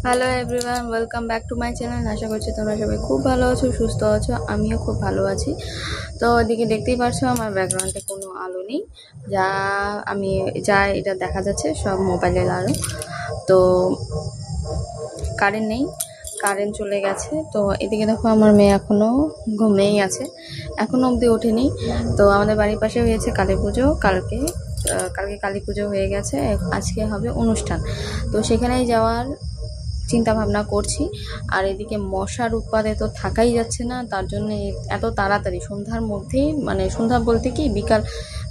Hello everyone, welcome back to my channel. আশা করছি তোমরা সবাই খুব ভালো আছো, সুস্থ আছো। আমিও খুব ভালো আছি। তো এদিকে দেখতেই পারছো আমার ব্যাকগ্রাউন্ডে কোনো আলো নেই, যা এটা দেখা যাচ্ছে সব মোবাইলের আলো। তো কারেন্ট নেই, কারেন্ট চলে গেছে। তো এদিকে দেখো আমার মেয়ে এখনও ঘুমিয়েই আছে, এখনও অবধি ওঠেনি। তো আমাদের বাড়ির পাশে হয়েছে কালী পুজো, কালকে কালী পুজো হয়ে গেছে, আজকে হবে অনুষ্ঠান। তো সেখানেই যাওয়ার চিন্তা ভাবনা করছি। আর এদিকে মশার উৎপাদে তো থাকাই যাচ্ছে না, তার জন্য এত তাড়াতাড়ি সন্ধ্যার মধ্যেই, মানে সন্ধ্যা বলতে কি বিকাল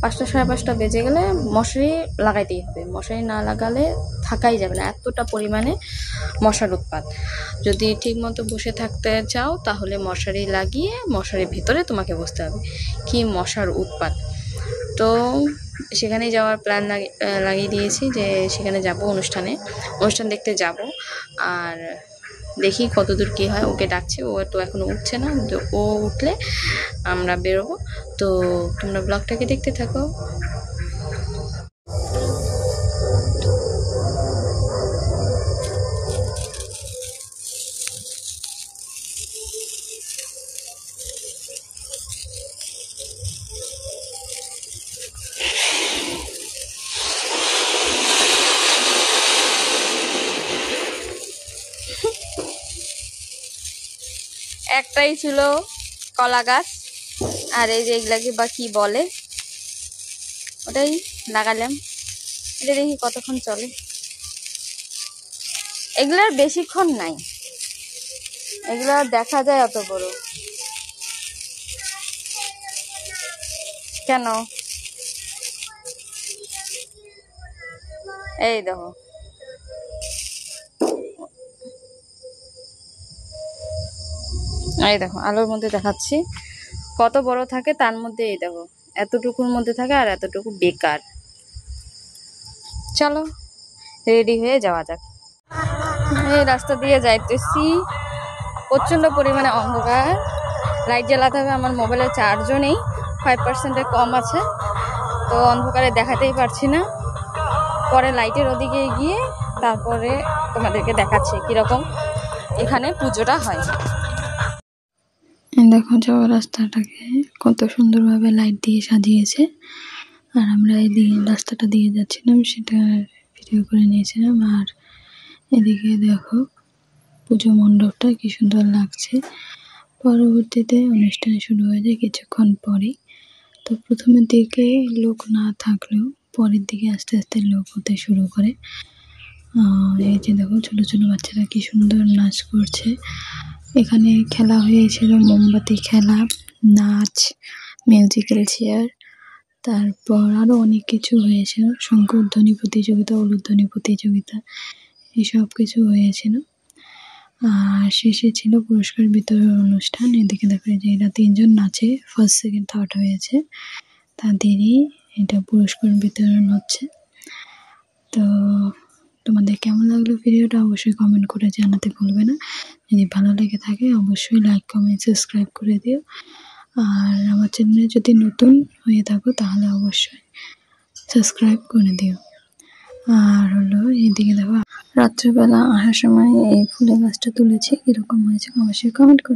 5টা সাড়ে 5টা বেজে গেলে মশারি লাগাইতেই হবে। মশারি না লাগালে থাকাই যাবে না, এতটা পরিমাণে মশার উৎপাত। যদি ঠিক মতো বসে থাকতে চাও তাহলে মশারি লাগিয়ে মশারির ভিতরে তোমাকে বসতে হবে। কি মশার উৎপাত! তো সেখানে যাওয়ার প্ল্যান লাগিয়ে দিয়েছি, যে সেখানে যাব, অনুষ্ঠান দেখতে যাব। আর দেখি কতদূর কী হয়। ওকে ডাকছি, ও তো এখনও উঠছে না। তো ও উঠলে আমরা বেরোবো। তো তোমরা ব্লগটাকে দেখতে থাকো। একটাই ছিল কলা গাছ, আর এই যে এগুলাকে বা কি বলে, ওটাই লাগালাম। এটা দেখি কতক্ষণ চলে। এগুলার বেশিক্ষণ নাই, এগুলা দেখা যায় অত বড় কেন? এই দেখো, এই দেখো আলোর মধ্যে দেখাচ্ছি কত বড় থাকে। তার মধ্যে এই দেখো এতটুকুর মধ্যে থাকে, আর এতটুকু বেকার। চলো রেডি হয়ে যাওয়া যাক। এই রাস্তা দিয়ে যাইতেছি, প্রচন্ড পরিমাণে অন্ধকার। লাইট জ্বালাতে হবে, আমার মোবাইলের চার্জও নেই, 5% কম আছে। তো অন্ধকারে দেখাতেই পারছি না। পরে লাইটের ওদিকে গিয়ে তারপরে তোমাদেরকে দেখাচ্ছি কিরকম এখানে পুজোটা হয়। দেখো যাওয়ার রাস্তাটাকে কত সুন্দরভাবে লাইট দিয়ে সাজিয়েছে। আর আমরা এই রাস্তাটা দিয়ে যাচ্ছিলাম, সেটা ভিডিও করে নিয়েছিলাম। আর এদিকে দেখো পুজো মণ্ডপটা কি সুন্দর লাগছে। পরবর্তীতে অনুষ্ঠান শুরু হয়ে যায় কিছুক্ষণ পরে। তো প্রথমের দিকে লোক না থাকলেও পরের দিকে আস্তে আস্তে লোক হতে শুরু করে। এই যে দেখো ছোট ছোট বাচ্চারা কি সুন্দর নাচ করছে। এখানে খেলা হয়েছিল মোমবাতি খেলা, নাচ, মিউজিক্যাল চেয়ার, তারপর আরও অনেক কিছু হয়েছিল, শঙ্খধ্বনি প্রতিযোগিতা, উলুধ্বনি প্রতিযোগিতা, এইসব কিছু হয়েছিল। আর শেষে ছিল পুরস্কার বিতরণ অনুষ্ঠান। এদিকে দেখো যে এরা 3জন নাচে ফার্স্ট সেকেন্ড থার্ড হয়েছে, তাদেরই এটা পুরস্কার বিতরণ হচ্ছে। তো তোমাদের কেমন লাগলো ভিডিওটা অবশ্যই কমেন্ট করে জানাতে ভুলবে না। যদি ভালো লেগে থাকে অবশ্যই লাইক, কমেন্ট, সাবস্ক্রাইব করে দিও। আর আমার চ্যানেলে যদি নতুন হয়ে থাকো তাহলে অবশ্যই সাবস্ক্রাইব করে দিও। আর হলো এদিকে দেখো রাত্রেবেলা আসার সময় এই ফুলের গাছটা তুলেছি, কীরকম হয়েছে অবশ্যই কমেন্ট করে।